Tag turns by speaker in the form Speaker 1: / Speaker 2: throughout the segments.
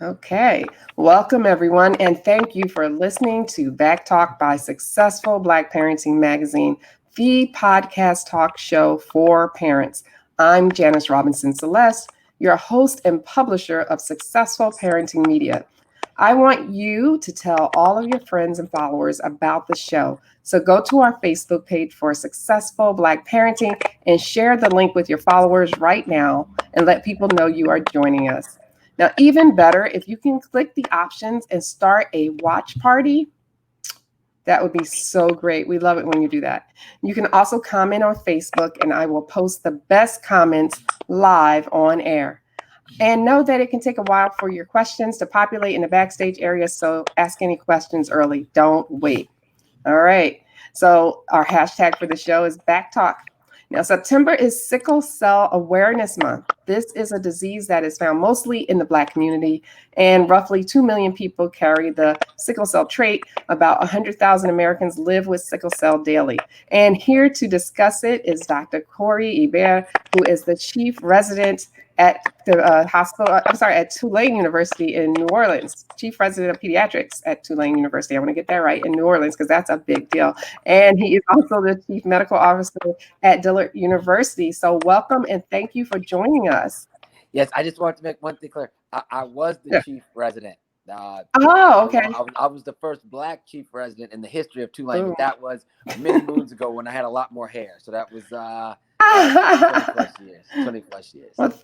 Speaker 1: Okay, welcome everyone, and thank you for listening to BACKTALK by Successful Black Parenting Magazine, the podcast talk show for parents. I'm Janice Robinson Celeste, your host and publisher of Successful Parenting Media. I want you to tell all of your friends and followers about the show. So go to our Facebook page for Successful Black Parenting and share the link with your followers right now and let people know you are joining us. Now, even better, if you can click the options and start a watch party, that would be so great. We love it when you do that. You can also comment on Facebook, and I will post the best comments live on air. And know that it can take a while for your questions to populate in the backstage area, so ask any questions early. Don't wait. All right. So, our hashtag for the show is BackTalk. Now, September is Sickle Cell Awareness Month. This is a disease that is found mostly in the Black community, and roughly 2 million people carry the sickle cell trait. About 100,000 Americans live with sickle cell daily. And here to discuss it is Dr. Corey Ibert, who is the chief resident at the at Tulane University in New Orleans, chief resident of pediatrics at Tulane University. I want to get that right, in New Orleans, because that's a big deal. And he is also the chief medical officer at Dillard University. So welcome and thank you for joining us.
Speaker 2: Yes, I just wanted to make one thing clear. I was the
Speaker 1: Yeah.
Speaker 2: chief resident.
Speaker 1: Oh, okay.
Speaker 2: I was the first Black chief resident in the history of Tulane,
Speaker 1: Boom.
Speaker 2: but that was many moons ago when I had a lot more hair. So that was 20 plus years. 20 plus years.
Speaker 1: Well,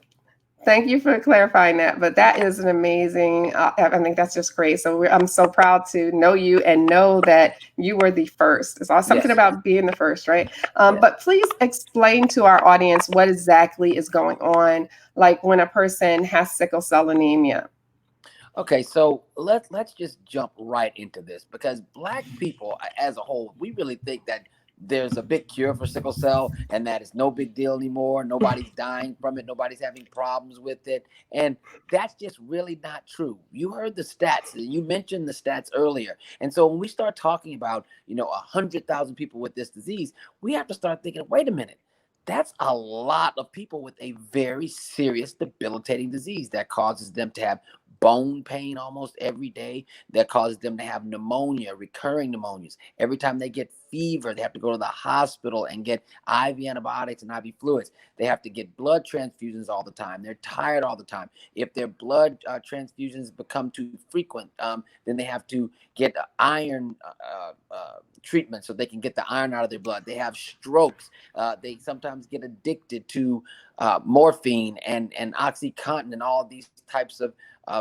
Speaker 1: thank you for clarifying that. But that is an amazing, I think that's just great. So I'm so proud to know you and know that you were the first. It's all something
Speaker 2: Yes.
Speaker 1: about being the first, right?
Speaker 2: Yeah.
Speaker 1: But please explain to our audience what exactly is going on, like when a person has sickle cell anemia.
Speaker 2: Okay, so let's just jump right into this because Black people as a whole, we really think that there's a big cure for sickle cell and that it's no big deal anymore. Nobody's dying from it. Nobody's having problems with it. And that's just really not true. You heard the stats. You mentioned the stats earlier. And so when we start talking about, 100,000 people with this disease, we have to start thinking, wait a minute. That's a lot of people with a very serious debilitating disease that causes them to have bone pain almost every day, that causes them to have pneumonia, recurring pneumonias. Every time they get fever, they have to go to the hospital and get IV antibiotics and IV fluids. They have to get blood transfusions all the time. They're tired all the time. If their blood transfusions become too frequent, then they have to get iron treatment so they can get the iron out of their blood. They have strokes. They sometimes get addicted to morphine and OxyContin and all these types of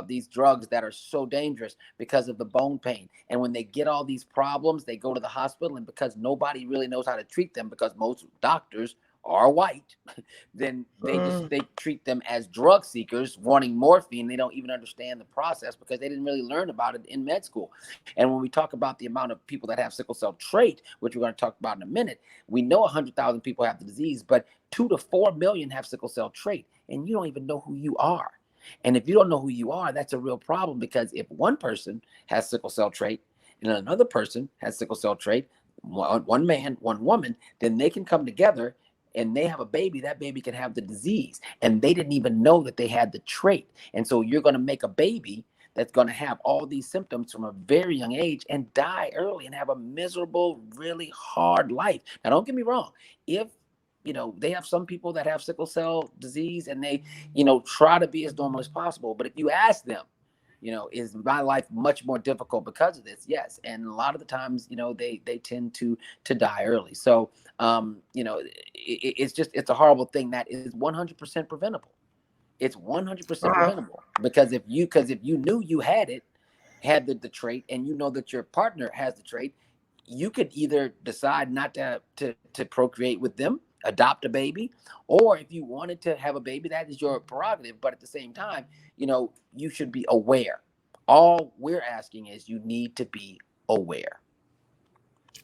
Speaker 2: these drugs that are so dangerous because of the bone pain. And when they get all these problems, they go to the hospital, and because nobody really knows how to treat them because most doctors are white, then they treat them as drug seekers wanting morphine. They don't even understand the process because they didn't really learn about it in med school. And when we talk about the amount of people that have sickle cell trait, which we're going to talk about in a minute, we know 100,000 people have the disease, but 2 to 4 million have sickle cell trait, and you don't even know who you are. And if you don't know who you are, that's a real problem, because if one person has sickle cell trait and another person has sickle cell trait, one man, one woman, then they can come together and they have a baby. That baby can have the disease, and they didn't even know that they had the trait. And so you're going to make a baby that's going to have all these symptoms from a very young age and die early and have a miserable, really hard life. Now, don't get me wrong. If they have some people that have sickle cell disease and they, try to be as normal as possible. But if you ask them, is my life much more difficult because of this? Yes. And a lot of the times, they tend to die early. So, it's a horrible thing that is 100% preventable. It's 100% preventable because if you knew you had the trait, and you know that your partner has the trait, you could either decide not to procreate with them, adopt a baby, or if you wanted to have a baby, that is your prerogative. But at the same time, you should be aware. All we're asking is you need to be aware.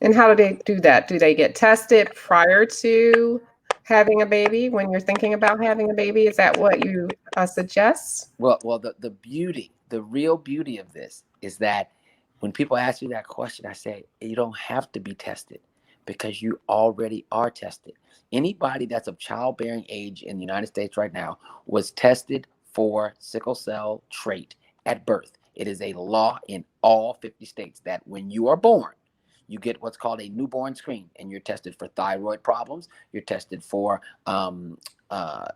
Speaker 1: And how do they do that? Do they get tested prior to having a baby when you're thinking about having a baby? Is that what you suggest?
Speaker 2: Well, the real beauty of this is that when people ask me that question, I say, you don't have to be tested because you already are tested. Anybody that's of childbearing age in the United States right now was tested for sickle cell trait at birth. It is a law in all 50 states that when you are born, you get what's called a newborn screen, and you're tested for thyroid problems. You're tested for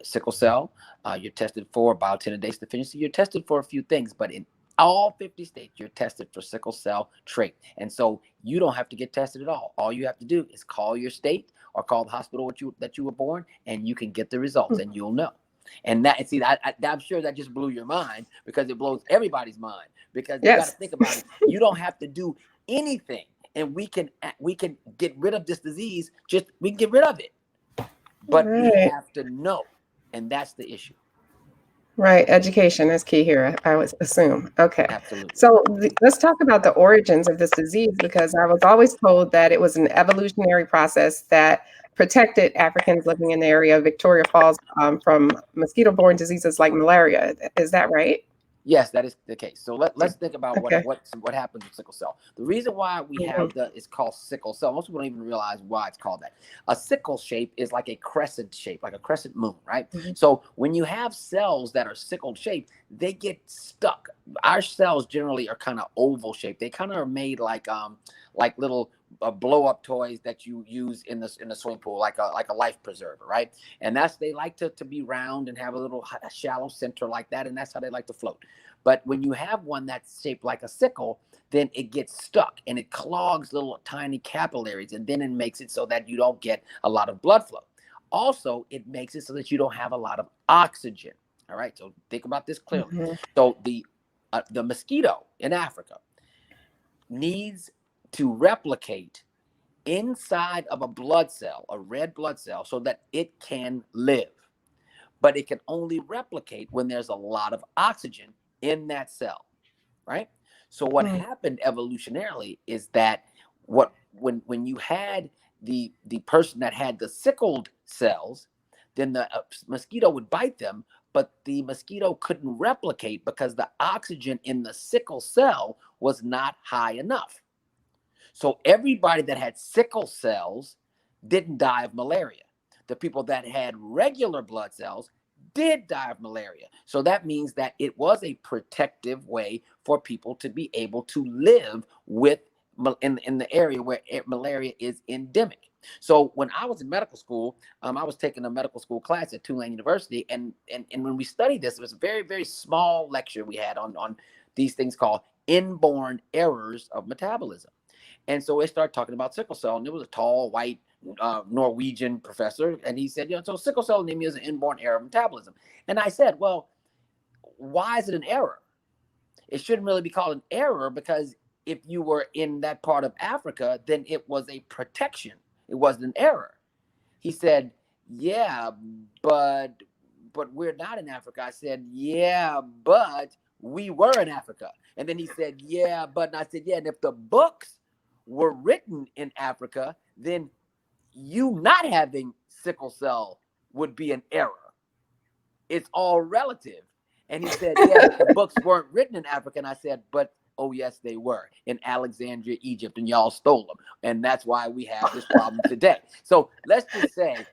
Speaker 2: sickle cell. You're tested for biotinidase deficiency. You're tested for a few things, but in all 50 states, you're tested for sickle cell trait. And so you don't have to get tested at all. All you have to do is call your state or call the hospital that you were born, and you can get the results, and you'll know. And that, see, I'm sure that just blew your mind, because it blows everybody's mind, because you got to
Speaker 1: Yes.
Speaker 2: think about it. You don't have to do anything, and we can get rid of this disease. We can get rid of it, but we
Speaker 1: Right.
Speaker 2: have to know, and that's the issue.
Speaker 1: Right. Education is key here, I would assume. Okay.
Speaker 2: Absolutely.
Speaker 1: So let's talk about the origins of this disease, because I was always told that it was an evolutionary process that protected Africans living in the area of Victoria Falls from mosquito-borne diseases like malaria. Is that right?
Speaker 2: Yes, that is the case. So let's think about
Speaker 1: Okay.
Speaker 2: what happens with sickle cell. The reason why we
Speaker 1: Mhm.
Speaker 2: have it's called sickle cell. Most people don't even realize why it's called that. A sickle shape is like a crescent shape, like a crescent moon, right?
Speaker 1: Mhm.
Speaker 2: So when you have cells that are sickle shaped, they get stuck. Our cells generally are kind of oval shaped. They kind of are made like little blow up toys that you use in the swimming pool, like a life preserver, right? And they like to be round and have a little shallow center like that, and that's how they like to float. But when you have one that's shaped like a sickle, then it gets stuck and it clogs little tiny capillaries, and then it makes it so that you don't get a lot of blood flow. Also, it makes it so that you don't have a lot of oxygen. All right, so think about this clearly.
Speaker 1: Mhm.
Speaker 2: So the mosquito in Africa needs to replicate inside of a blood cell, a red blood cell, so that it can live. But it can only replicate when there's a lot of oxygen in that cell, right? So what
Speaker 1: Mm.
Speaker 2: happened evolutionarily is that when you had the person that had the sickled cells, then the mosquito would bite them, but the mosquito couldn't replicate because the oxygen in the sickle cell was not high enough. So everybody that had sickle cells didn't die of malaria. The people that had regular blood cells did die of malaria. So that means that it was a protective way for people to be able to live with in the area where malaria is endemic. So when I was in medical school, I was taking a medical school class at Tulane University, and when we studied this, it was a very, very small lecture we had on these things called inborn errors of metabolism. And so they started talking about sickle cell, and it was a tall, white Norwegian professor, and he said, so sickle cell anemia is an inborn error of metabolism. And I said, well, why is it an error? It shouldn't really be called an error, because if you were in that part of Africa, then it was a protection. It wasn't an error. He said, yeah, but we're not in Africa. I said, yeah, but we were in Africa. And then he said, yeah, but, and I said, yeah, and if the books were written in Africa, then you not having sickle cell would be an error. It's all relative. And he said, yeah, but the books weren't written in Africa. And I said, but oh, yes, they were in Alexandria, Egypt, and y'all stole them. And that's why we have this problem today. So let's just say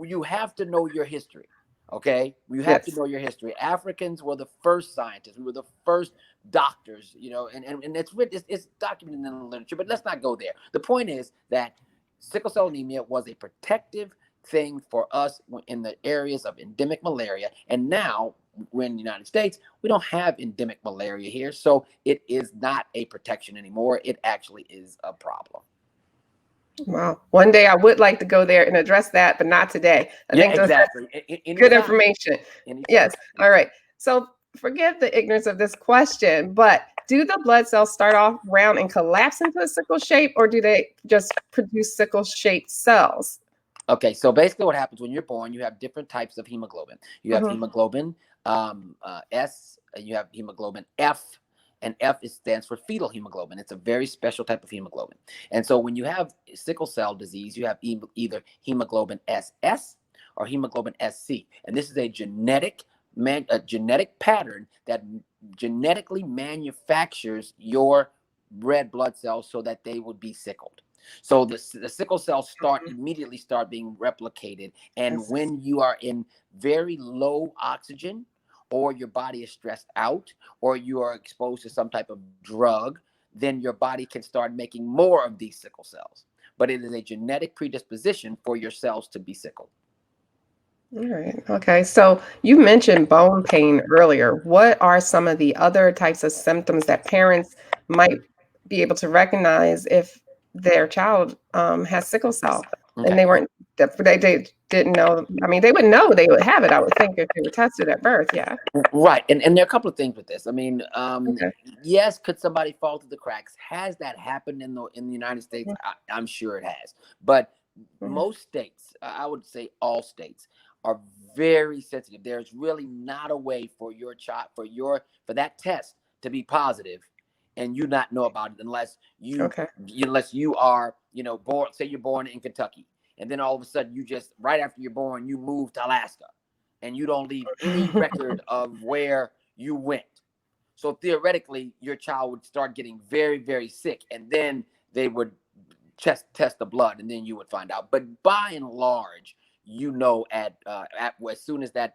Speaker 2: you have to know your history. Okay, you have to
Speaker 1: Yes.
Speaker 2: know your history. Africans were the first scientists. We were the first doctors, and it's documented in the literature. But let's not go there. The point is that sickle cell anemia was a protective thing for us in the areas of endemic malaria, and now we're in the United States. We don't have endemic malaria here, so it is not a protection anymore. It actually is a problem.
Speaker 1: Wow. One day I would like to go there and address that, but not today. I
Speaker 2: Yeah,
Speaker 1: think that's
Speaker 2: exactly.
Speaker 1: good
Speaker 2: Anytime,
Speaker 1: information.
Speaker 2: anytime,
Speaker 1: Yes. All
Speaker 2: anytime.
Speaker 1: right. So forgive the ignorance of this question, but do the blood cells start off round and collapse into a sickle shape, or do they just produce sickle shaped cells?
Speaker 2: Okay, so basically, what happens when you're born? You have different types of hemoglobin. You have
Speaker 1: Mhm.
Speaker 2: hemoglobin S, and you have hemoglobin F, and F stands for fetal hemoglobin. It's a very special type of hemoglobin. And so, when you have sickle cell disease, you have either hemoglobin SS or hemoglobin SC, and this is a genetic pattern that genetically manufactures your red blood cells so that they would be sickled. So the sickle cells immediately start being replicated.
Speaker 1: I
Speaker 2: And
Speaker 1: see.
Speaker 2: when you are in very low oxygen or your body is stressed out, or you are exposed to some type of drug, then your body can start making more of these sickle cells. But it is a genetic predisposition for your cells to be sickle.
Speaker 1: All right. Okay. So you mentioned bone pain earlier. What are some of the other types of symptoms that parents might be able to recognize if their child has sickle cell and
Speaker 2: Okay.
Speaker 1: they weren't, they didn't know? I mean, they would know they would have it, I would think, if they were tested at birth. Yeah.
Speaker 2: Right. And there are a couple of things with this. I mean,
Speaker 1: Okay.
Speaker 2: yes, could somebody fall through the cracks? Has that happened in the United States? I'm sure it has. But
Speaker 1: Mhm.
Speaker 2: most states, I would say all states, are very sensitive. There's really not a way for your child, for that test to be positive and you not know about it
Speaker 1: Okay.
Speaker 2: unless you are, born, say you're born in Kentucky, and then all of a sudden you just, right after you're born, you move to Alaska and you don't leave any record of where you went. So theoretically, your child would start getting very, very sick, and then they would test the blood, and then you would find out. But by and large, at as soon as that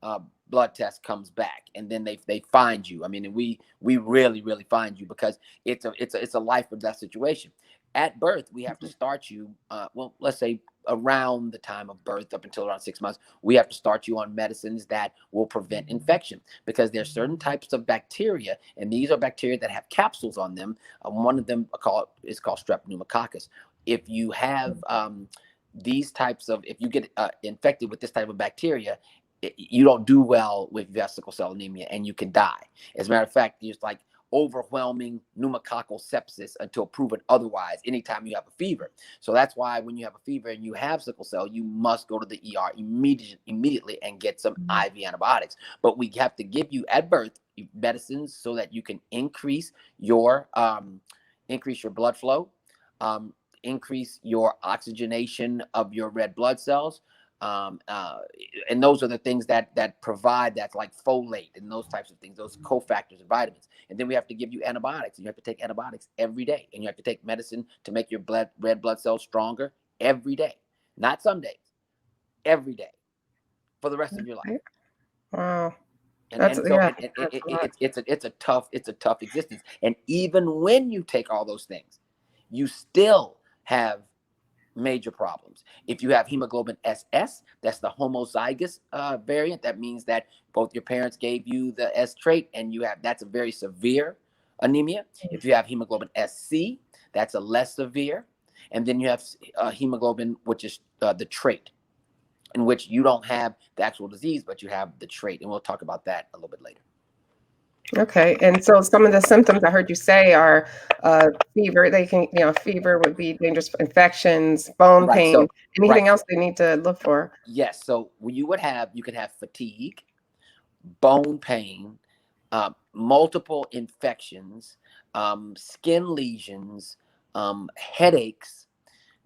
Speaker 2: uh, blood test comes back, and then they find you. I mean, and we really, really find you, because it's a life or death situation. At birth, we have to start you. Well, let's say around the time of birth, up until around 6 months, we have to start you on medicines that will prevent infection, because there's certain types of bacteria, and these are bacteria that have capsules on them. One of them is called strep pneumococcus. If you have if you get infected with this type of bacteria, you don't do well with sickle cell anemia, and you can die. As a matter of fact, there's like overwhelming pneumococcal sepsis until proven otherwise anytime you have a fever. So that's why when you have a fever and you have sickle cell, you must go to the ER immediately and get some IV antibiotics. But we have to give you at birth medicines so that you can increase your blood flow, um, increase your oxygenation of your red blood cells, um, uh, and those are the things that provide that, like folate and those types of things, those cofactors and vitamins. And then we have to give you antibiotics, and you have to take antibiotics every day, and you have to take medicine to make your red blood cells stronger every day, not some days, every day, for the rest of your life.
Speaker 1: Okay. Wow.
Speaker 2: And
Speaker 1: That's,
Speaker 2: and so
Speaker 1: yeah,
Speaker 2: it,
Speaker 1: that's a lot.
Speaker 2: it's a tough existence. And even when you take all those things, you still have major problems. If you have hemoglobin SS, that's the homozygous variant. That means that both your parents gave you the S trait, and that's a very severe anemia. If you have hemoglobin SC, that's a less severe. And then you have hemoglobin, which is the trait, in which you don't have the actual disease, but you have the trait. And we'll talk about that a little bit later.
Speaker 1: Okay. And so some of the symptoms I heard you say are fever. They can, fever would be dangerous for infections, bone
Speaker 2: Right.
Speaker 1: pain.
Speaker 2: So,
Speaker 1: Anything
Speaker 2: right.
Speaker 1: else they need to look for?
Speaker 2: Yes. So you can have fatigue, bone pain, multiple infections, skin lesions, headaches,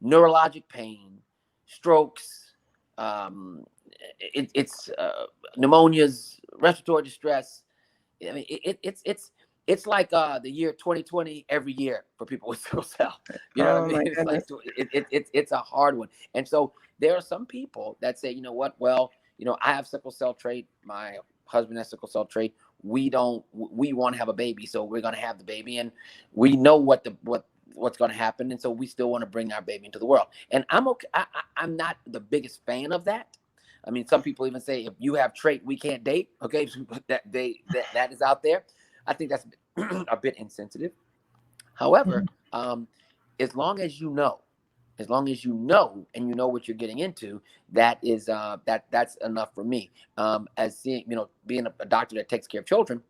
Speaker 2: neurologic pain, strokes, um, it's pneumonias, respiratory distress. I mean, it's like the year 2020 every year for people with sickle cell. You know what
Speaker 1: Oh
Speaker 2: I mean?
Speaker 1: my
Speaker 2: It's like
Speaker 1: goodness.
Speaker 2: it's a hard one. And so there are some people that say, you know what? Well, I have sickle cell trait. My husband has sickle cell trait. We want to have a baby, so we're going to have the baby, and we know what's going to happen, and so we still want to bring our baby into the world. And I'm okay. I'm not the biggest fan of that. I mean, some people even say, if you have trait, we can't date. Okay, that is out there. I think that's a bit insensitive. However,
Speaker 1: Mhm.
Speaker 2: as long as you know, and you know what you're getting into, that's enough for me. As seeing, being a doctor that takes care of children,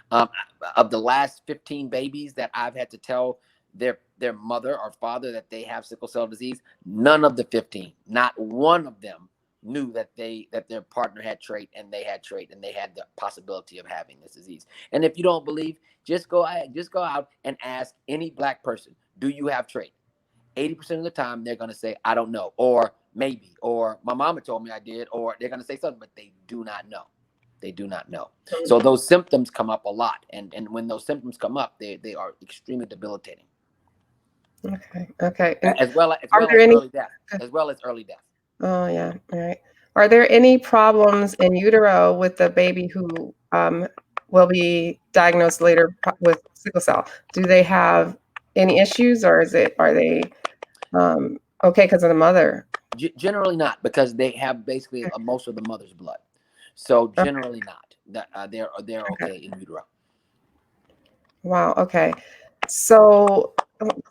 Speaker 2: um, of the last 15 babies that I've had to tell their mother or father that they have sickle cell disease, none of the 15, not one of them, knew that their partner had trait, and they had trait, and they had the possibility of having this disease. And if you don't believe, just go out and ask any Black person, do you have trait? 80% of the time they're going to say, I don't know, or maybe, or my mama told me I did, or they're going to say something, but they do not know. They do not know. So those symptoms come up a lot. And when those symptoms come up, they are extremely debilitating,
Speaker 1: Okay. Okay. And
Speaker 2: as well
Speaker 1: are
Speaker 2: well
Speaker 1: there
Speaker 2: as
Speaker 1: any?
Speaker 2: early death, as well as early death.
Speaker 1: Oh yeah. All right. Are there any problems in utero with the baby who will be diagnosed later with sickle cell? Do they have any issues, or are they okay because of the mother?
Speaker 2: Generally not, because they have basically most of the mother's blood. So
Speaker 1: Okay.
Speaker 2: generally not. That they're
Speaker 1: Okay.
Speaker 2: okay in utero.
Speaker 1: Wow. Okay. So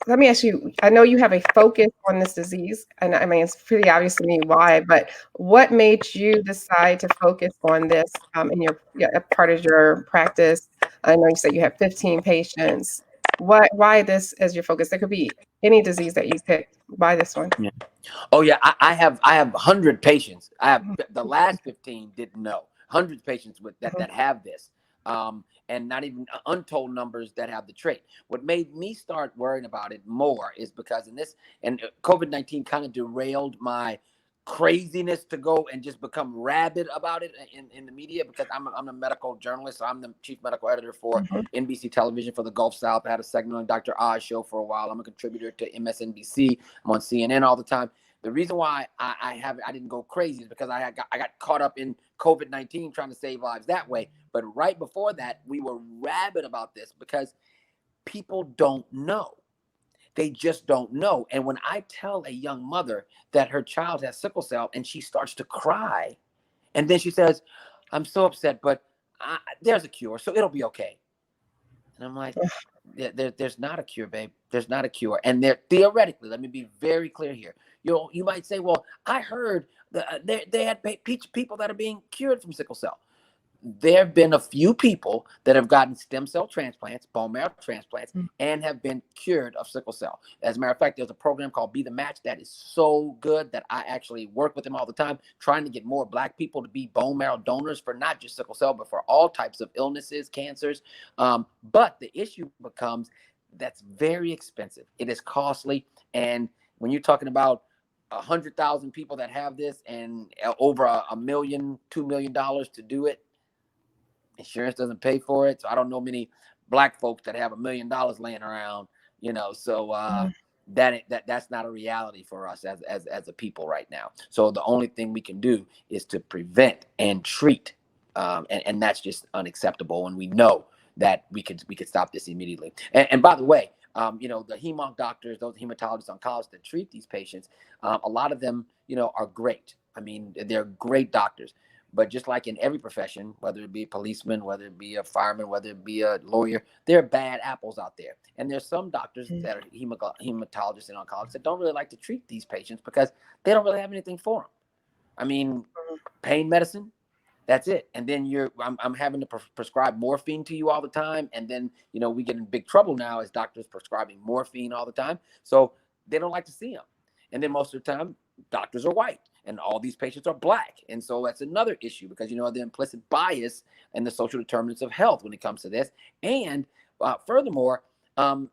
Speaker 1: let me ask you, I know you have a focus on this disease, and I mean, it's pretty obvious to me why, but what made you decide to focus on this in your part of your practice? I know you said you have 15 patients. Why this as your focus? There could be any disease that you picked. Why this one?
Speaker 2: Yeah. Oh yeah, I have 100 patients. I have the last 15 didn't know. Hundreds of patients with that have this, and not even untold numbers that have the trait. What made me start worrying about it more is because in this and COVID-19 kind of derailed my craziness to go and just become rabid about it in the media, because I'm a medical journalist. So I'm the chief medical editor for
Speaker 1: Mhm.
Speaker 2: NBC television for the Gulf South. I had a segment on Dr. Oz show for a while. I'm a contributor to MSNBC. I'm on CNN all the time. The reason why I didn't go crazy is because I got caught up in COVID-19 trying to save lives that way. But right before that, we were rabid about this because people don't know. They just don't know. And when I tell a young mother that her child has sickle cell and she starts to cry, and then she says, "I'm so upset, but there's a cure, so it'll be okay." And I'm like, there's not a cure, babe. There's not a cure. And there, theoretically, let me be very clear here. You might say, well, I heard that they had people that are being cured from sickle cell. There have been a few people that have gotten stem cell transplants, bone marrow transplants, and have been cured of sickle cell. As a matter of fact, there's a program called Be the Match that is so good that I actually work with them all the time, trying to get more Black people to be bone marrow donors for not just sickle cell, but for all types of illnesses, cancers. But the issue becomes that's very expensive. It is costly. And when you're talking about 100,000 people that have this and over a million, $2 million to do it, insurance doesn't pay for it. So I don't know many Black folks that have $1 million laying around, So that's not a reality for us as a people right now. So the only thing we can do is to prevent and treat, and that's just unacceptable. And we know that we could stop this immediately. And by the way, the hemonc doctors, those hematologists, oncologists that treat these patients, a lot of them, are great. I mean, they're great doctors. But just like in every profession, whether it be a policeman, whether it be a fireman, whether it be a lawyer, there are bad apples out there. And there's some doctors that are hematologists and oncologists that don't really like to treat these patients because they don't really have anything for them. I mean, pain medicine, that's it. And then I'm having to prescribe morphine to you all the time. And then, we get in big trouble now as doctors prescribing morphine all the time. So they don't like to see them. And then most of the time, doctors are white and all these patients are Black. And so that's another issue because, the implicit bias and the social determinants of health when it comes to this. And furthermore, when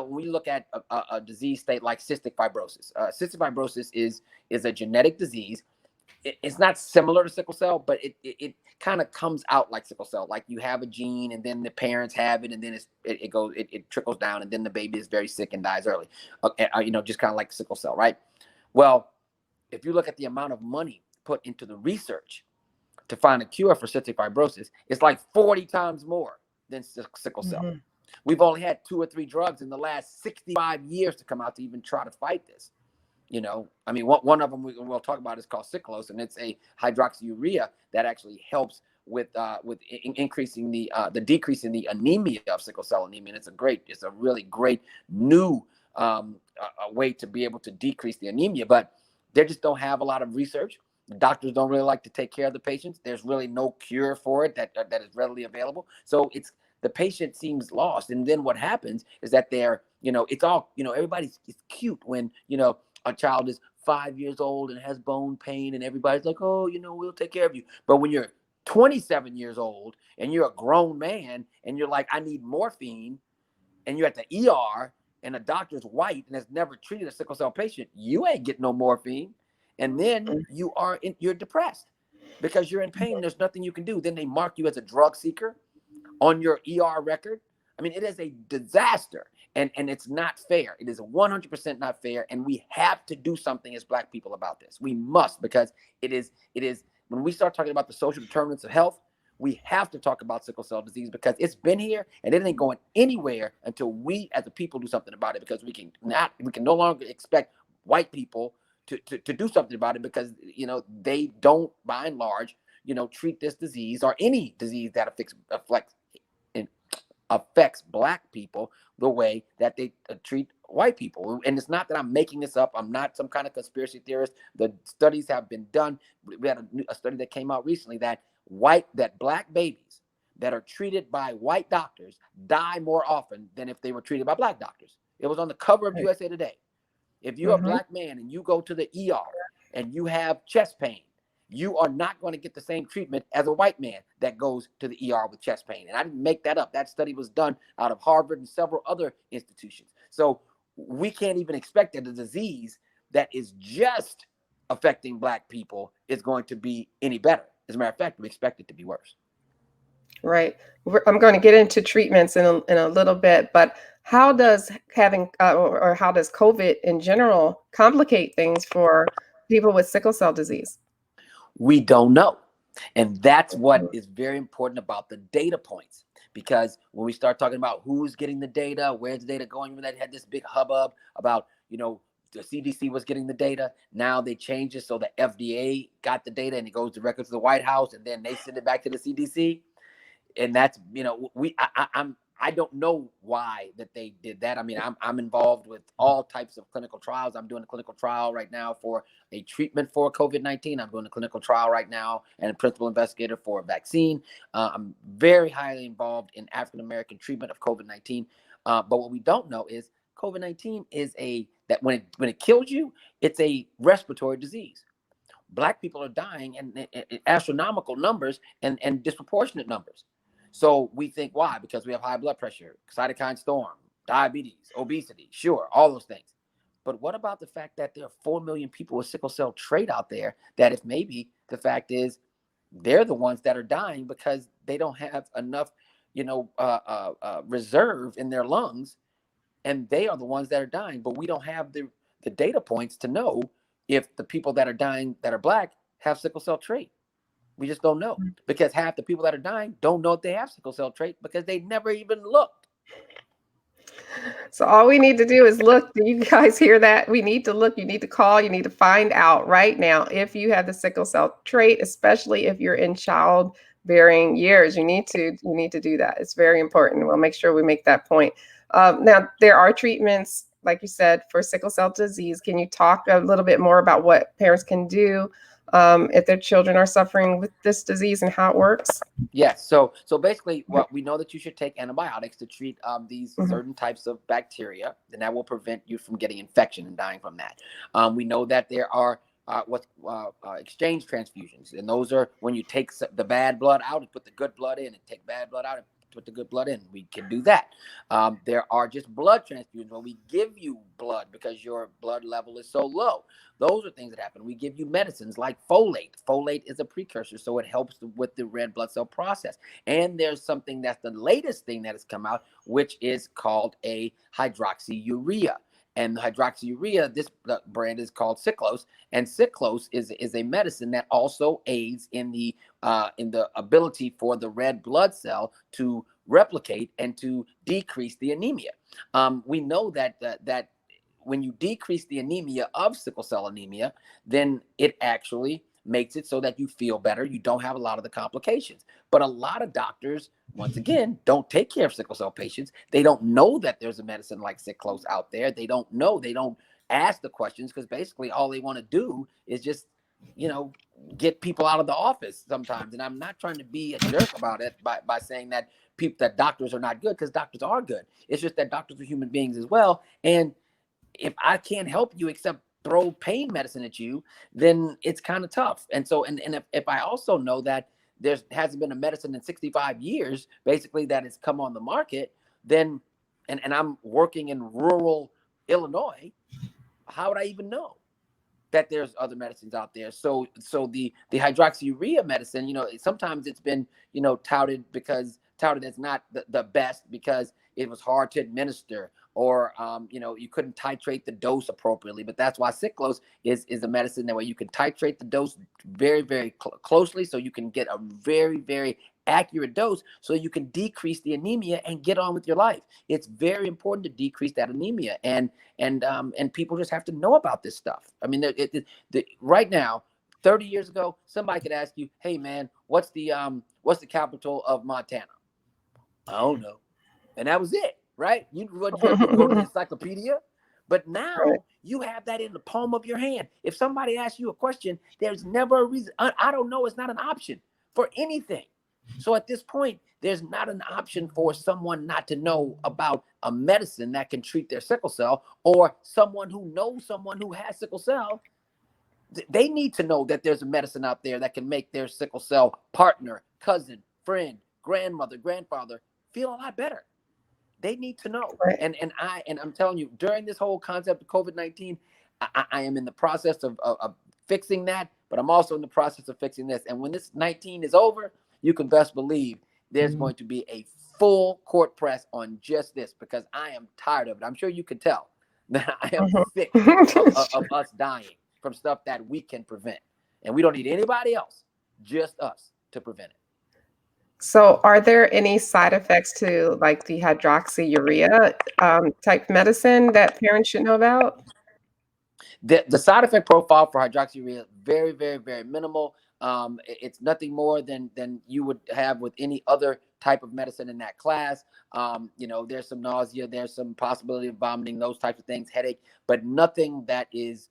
Speaker 2: we look at a disease state like cystic fibrosis is a genetic disease. It's not similar to sickle cell, but it kind of comes out like sickle cell. Like you have a gene, and then the parents have it, and then it trickles down, and then the baby is very sick and dies early. Just kind of like sickle cell, right? Well, if you look at the amount of money put into the research to find a cure for cystic fibrosis, it's like 40 times more than sickle cell.
Speaker 1: Mhm.
Speaker 2: We've only had 2 or 3 drugs in the last 65 years to come out to even try to fight this. I mean, one of them we'll talk about is called Sickle, and it's a hydroxyurea that actually helps with increasing the decreasing the anemia of sickle cell anemia. And it's a really great new way to be able to decrease the anemia, but they just don't have a lot of research. Doctors don't really like to take care of the patients. There's really no cure for it that is readily available. So the patient seems lost. And then what happens is that it's all, everybody's cute when, a child is 5 years old and has bone pain and everybody's like, oh, we'll take care of you. But when you're 27 years old and you're a grown man and you're like, I need morphine, and you're at the ER and the doctor's white and has never treated a sickle cell patient, you ain't getting no morphine. And then you're depressed because you're in pain and there's nothing you can do. Then they mark you as a drug seeker on your ER record. I mean, it is a disaster. And it's not fair. It is 100% not fair, and we have to do something as Black people about this. We must, because it is when we start talking about the social determinants of health, we have to talk about sickle cell disease, because it's been here and it ain't going anywhere until we as a people do something about it, because we can no longer expect white people to do something about it, because they don't, by and large, treat this disease or any disease that affects Black people the way that they treat white people. And it's not that I'm making this up. I'm not some kind of conspiracy theorist. The studies have been done. We had a study that came out recently that Black babies that are treated by white doctors die more often than if they were treated by Black doctors. It was on the cover of
Speaker 1: Right.
Speaker 2: USA Today. If you're a
Speaker 1: Mm-hmm.
Speaker 2: Black man and you go to the ER and you have chest pain, you are not going to get the same treatment as a white man that goes to the ER with chest pain. And I didn't make that up. That study was done out of Harvard and several other institutions. So we can't even expect that a disease that is just affecting Black people is going to be any better. As a matter of fact, we expect it to be worse.
Speaker 1: Right. I'm going to get into treatments in a little bit, but how does having or how does COVID in general complicate things for people with sickle cell disease?
Speaker 2: We don't know. And that's what is very important about the data points. Because when we start talking about who's getting the data, where's the data going, when they had this big hubbub about, the CDC was getting the data. Now they changed it so the FDA got the data and it goes directly to the White House, and then they send it back to the CDC. And that's, I don't know why that they did that. I mean, I'm involved with all types of clinical trials. I'm doing a clinical trial right now for a treatment for COVID-19. I'm doing a clinical trial right now and a principal investigator for a vaccine. I'm very highly involved in African American treatment of COVID-19. But what we don't know is COVID-19 is that when it kills you, it's a respiratory disease. Black people are dying in astronomical numbers and disproportionate numbers. So we think, why? Because we have high blood pressure, cytokine storm, diabetes, obesity, sure, all those things. But what about the fact that there are 4 million people with sickle cell trait out there, that if maybe the fact is they're the ones that are dying because they don't have enough, reserve in their lungs, and they are the ones that are dying, but we don't have the data points to know if the people that are dying that are Black have sickle cell trait. We just don't know, because half the people that are dying don't know if they have sickle cell trait because they never even looked.
Speaker 1: So all we need to do is look. Do you guys hear that? We need to look. You need to call. You need to find out right now if you have the sickle cell trait, especially if you're in childbearing years. You need to do that. It's very important. We'll make sure we make that point. Now there are treatments, like you said, for sickle cell disease. Can you talk a little bit more about what parents can do if their children are suffering with this disease and how it works?
Speaker 2: Yes. So basically, what we know that you should take antibiotics to treat these
Speaker 1: Mhm.
Speaker 2: certain types of bacteria, and that will prevent you from getting infection and dying from that. We know that there are exchange transfusions, and those are when you take the bad blood out and put the good blood in, and take bad blood out and put the good blood in. We can do that. There are just blood transfusions where we give you blood because your blood level is so low. Those are things that happen. We give you medicines like folate. Folate is a precursor, so it helps with the red blood cell process. And there's something that's the latest thing that has come out, which is called a hydroxyurea. And the hydroxyurea, this brand is called Sickle, and Sickle is a medicine that also aids in the ability for the red blood cell to replicate and to decrease the anemia. We know that when you decrease the anemia of sickle cell anemia, then it actually makes it so that you feel better. You don't have a lot of the complications. But a lot of doctors, once again, don't take care of sickle cell patients. They don't know that there's a medicine like Sickle out there. They don't know. They don't ask the questions, because basically all they want to do is just, get people out of the office sometimes. And I'm not trying to be a jerk about it by saying that doctors are not good, because doctors are good. It's just that doctors are human beings as well. And if I can't help you except throw pain medicine at you, then it's kind of tough. And so, and if I also know that there hasn't been a medicine in 65 years, basically, that has come on the market, then, and I'm working in rural Illinois, how would I even know that there's other medicines out there? So the hydroxyurea medicine, sometimes it's been, touted as not the best because it was hard to administer, or you couldn't titrate the dose appropriately. But that's why Sickle is a medicine that way you can titrate the dose very, very closely, so you can get a very, very accurate dose, so you can decrease the anemia and get on with your life. It's very important to decrease that anemia, and people just have to know about this stuff. I mean, right now, 30 years ago, somebody could ask you, "Hey, man, what's the capital of Montana?" I don't know, and that was it, right? You wouldn't have to go to the encyclopedia. But now you have that in the palm of your hand. If somebody asks you a question, there's never a reason. I don't know. It's not an option for anything. So at this point, there's not an option for someone not to know about a medicine that can treat their sickle cell, or someone who knows someone who has sickle cell. They need to know that there's a medicine out there that can make their sickle cell partner, cousin, friend, grandmother, grandfather feel a lot better. They need to know.
Speaker 1: Right.
Speaker 2: And I'm telling you, during this whole concept of COVID-19, I am in the process of fixing that, but I'm also in the process of fixing this. And when this 19 is over, you can best believe there's going to be a full court press on just this, because I am tired of it. I'm sure you can tell that I am sick of us dying from stuff that we can prevent. And we don't need anybody else, just us, to prevent it.
Speaker 1: So are there any side effects to like the hydroxyurea type medicine that parents should know about?
Speaker 2: The side effect profile for hydroxyurea, very, very, very minimal. It's nothing more than you would have with any other type of medicine in that class. There's some nausea, there's some possibility of vomiting, those types of things, headache, but nothing that is,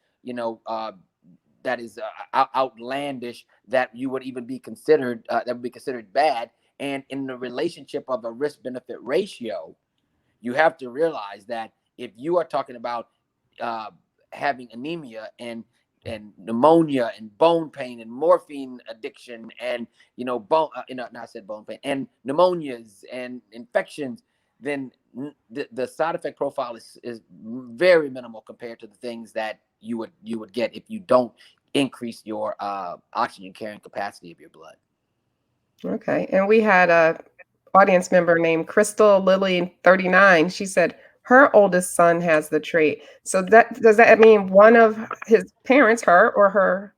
Speaker 2: outlandish, that you would even be considered, that would be considered bad. And in the relationship of a risk benefit ratio, you have to realize that if you are talking about having anemia and pneumonia and bone pain and morphine addiction and I said bone pain and pneumonias and infections, then the side effect profile is very minimal compared to the things that you would get if you don't increase your oxygen carrying capacity of your blood.
Speaker 1: Okay. And we had a audience member named Crystal Lily 39. She said her oldest son has the trait. So does that mean one of his parents, her or her,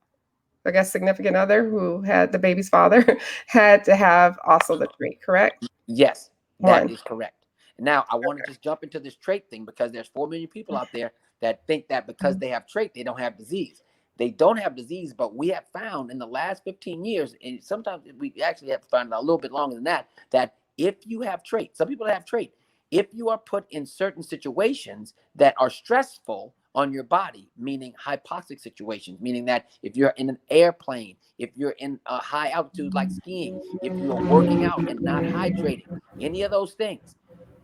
Speaker 1: I guess, significant other who had the baby's father had to have also the trait, correct?
Speaker 2: Yes, that
Speaker 1: One.
Speaker 2: is correct. Now, I want to just jump into this trait thing, because there's 4 million people out there that think that because they have trait, they don't have disease. They don't have disease, but we have found in the last 15 years, and sometimes we actually have to find a little bit longer than that, that if you have trait, some people have trait, if you are put in certain situations that are stressful on your body, meaning hypoxic situations, meaning that if you're in an airplane, if you're in a high altitude like skiing, if you are working out and not hydrating, any of those things,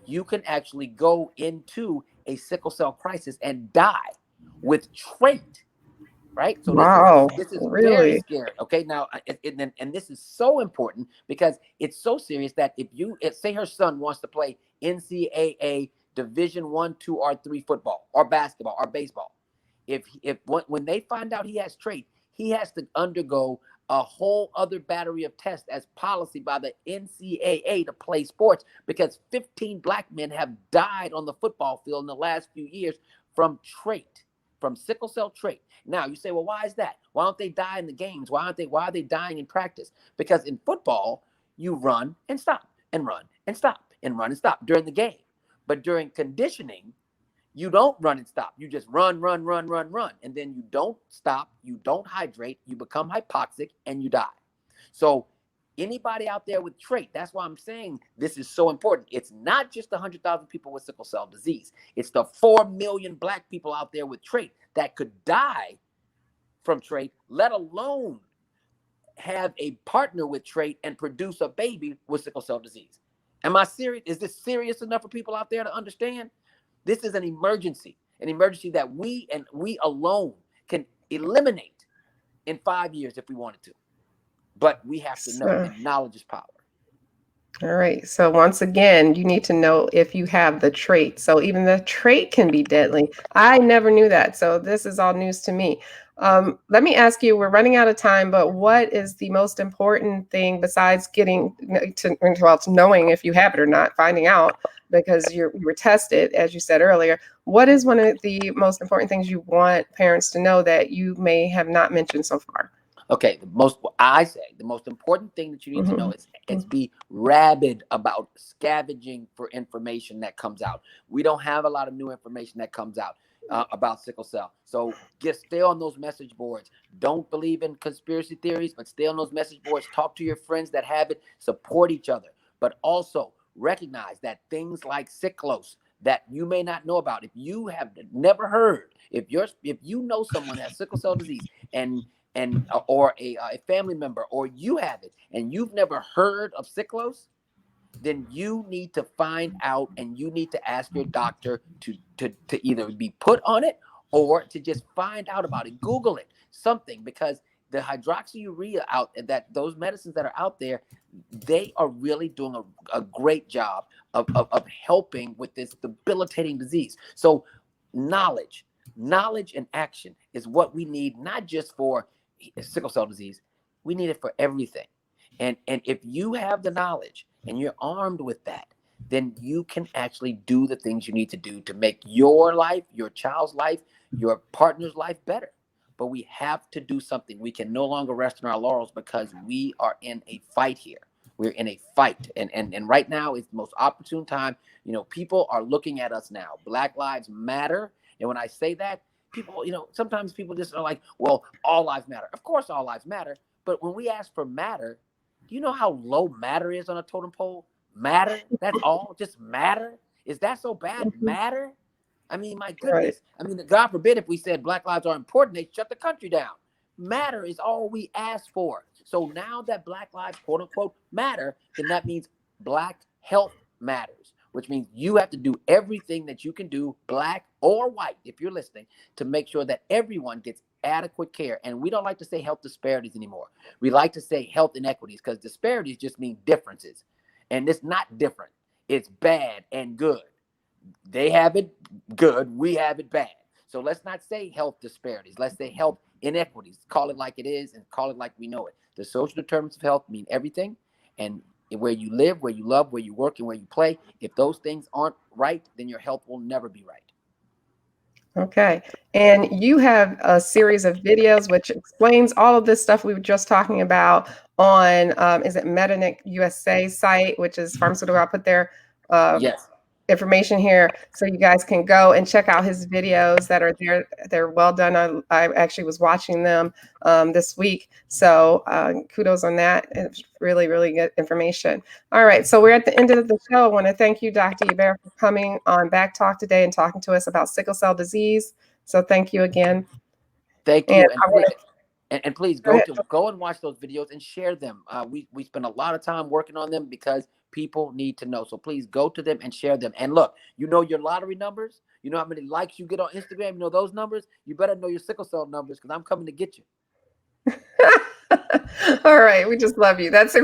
Speaker 2: you can actually go into a sickle cell crisis and die with trait. Right. So
Speaker 1: Wow,
Speaker 2: this is very
Speaker 1: really?
Speaker 2: scary. Okay. Now, and this is so important, because it's so serious that if say her son wants to play NCAA Division 1, 2, or 3 football or basketball or baseball, when they find out he has trait, he has to undergo a whole other battery of tests as policy by the NCAA to play sports, because 15 black men have died on the football field in the last few years from trait, from sickle cell trait. Now you say, well, why is that? Why don't they die in the games? Why are they dying in practice? Because in football, you run and stop and run and stop and run and stop during the game. But during conditioning, you don't run and stop. You just run. And then you don't stop. You don't hydrate. You become hypoxic and you die. So anybody out there with trait, that's why I'm saying this is so important. It's not just 100,000 people with sickle cell disease. It's the 4 million black people out there with trait that could die from trait, let alone have a partner with trait and produce a baby with sickle cell disease. Am I serious? Is this serious enough for people out there to understand? This is an emergency that we alone can eliminate in 5 years if we wanted to. But we have to know, and knowledge is power.
Speaker 1: All right. So once again, you need to know if you have the trait. So even the trait can be deadly. I never knew that. So this is all news to me. Let me ask you, we're running out of time, but what is the most important thing besides getting to knowing if you have it or not, finding out? because you were tested, as you said earlier. What is one of the most important things you want parents to know that you may have not mentioned so far?
Speaker 2: Okay, the most important thing that you need to know
Speaker 1: Mhm.
Speaker 2: is be rabid about scavenging for information that comes out. We don't have a lot of new information that comes out about sickle cell, so just stay on those message boards. Don't believe in conspiracy theories, but stay on those message boards. Talk to your friends that have it. Support each other, but also recognize that things like sicklos that you may not know about, if you have never heard, if you know someone that has sickle cell disease and or a family member, or you have it and you've never heard of sicklos, then you need to find out, and you need to ask your doctor to either be put on it or to just find out about it. Google it, something, because the hydroxyurea out, that those medicines that are out there, they are really doing a great job of helping with this debilitating disease. So knowledge and action is what we need, not just for sickle cell disease. We need it for everything. And if you have the knowledge and you're armed with that, then you can actually do the things you need to do to make your life, your child's life, your partner's life better. But we have to do something. We can no longer rest on our laurels, because we are in a fight here. We're in a fight. And right now is the most opportune time. People are looking at us now. Black lives matter. And when I say that, people, sometimes people just are like, well, all lives matter. Of course, all lives matter. But when we ask for matter, do you know how low matter is on a totem pole? Matter, that's all, just matter. Is that so bad?
Speaker 1: Mhm.
Speaker 2: Matter? I mean, my
Speaker 1: Right.
Speaker 2: goodness. I mean, God forbid if we said Black lives are important, they shut the country down. Matter is all we ask for. So now that Black lives, quote unquote, matter, then that means Black health matters, which means you have to do everything that you can do, Black or white, if you're listening, to make sure that everyone gets adequate care. And we don't like to say health disparities anymore. We like to say health inequities, because disparities just mean differences. And it's not different. It's bad and good. They have it good, we have it bad. So let's not say health disparities. Let's say health inequities. Call it like it is and call it like we know it. The social determinants of health mean everything. And where you live, where you love, where you work, and where you play, if those things aren't right, then your health will never be right.
Speaker 1: Okay. And you have a series of videos which explains all of this stuff we were just talking about on, is it Medinic USA site, which is pharmaceutical. I'll put their uh,
Speaker 2: Yes.
Speaker 1: information here so you guys can go and check out his videos that are there. They're well done. I actually was watching them this week. So kudos on that. It's really, really good information. All right. So we're at the end of the show. I want to thank you, Dr. Yubert, for coming on Back Talk today and talking to us about sickle cell disease. So thank you again.
Speaker 2: Thank
Speaker 1: And
Speaker 2: you.
Speaker 1: I want to
Speaker 2: And please
Speaker 1: go ahead.
Speaker 2: go and watch those videos and share them. We spend a lot of time working on them because people need to know. So please go to them and share them. And look, your lottery numbers. You know how many likes you get on Instagram. You know those numbers. You better know your sickle cell numbers, because I'm coming to get you.
Speaker 1: All right, we just love you. That's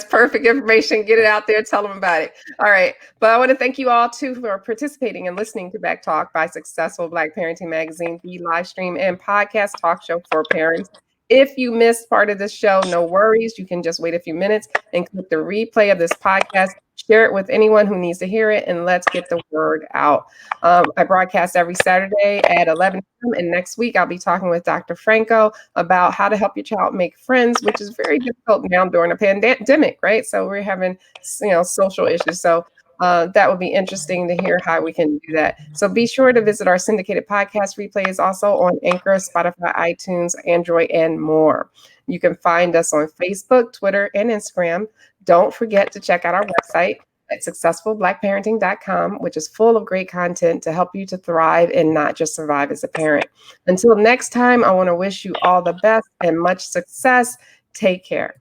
Speaker 1: perfect information. Get it out there, tell them about it. All right. But I want to thank you all too for participating and listening to Back Talk by Successful Black Parenting Magazine, the live stream and podcast talk show for parents. If you missed part of this show, no worries. You can just wait a few minutes and click the replay of this podcast. Share it with anyone who needs to hear it, and let's get the word out. I broadcast every Saturday at 11 a.m. And next week, I'll be talking with Dr. Franco about how to help your child make friends, which is very difficult now during a pandemic, right? So we're having, social issues. So that would be interesting to hear how we can do that. So be sure to visit our syndicated podcast replays also on Anchor, Spotify, iTunes, Android, and more. You can find us on Facebook, Twitter, and Instagram. Don't forget to check out our website at successfulblackparenting.com, which is full of great content to help you to thrive and not just survive as a parent. Until next time, I want to wish you all the best and much success. Take care.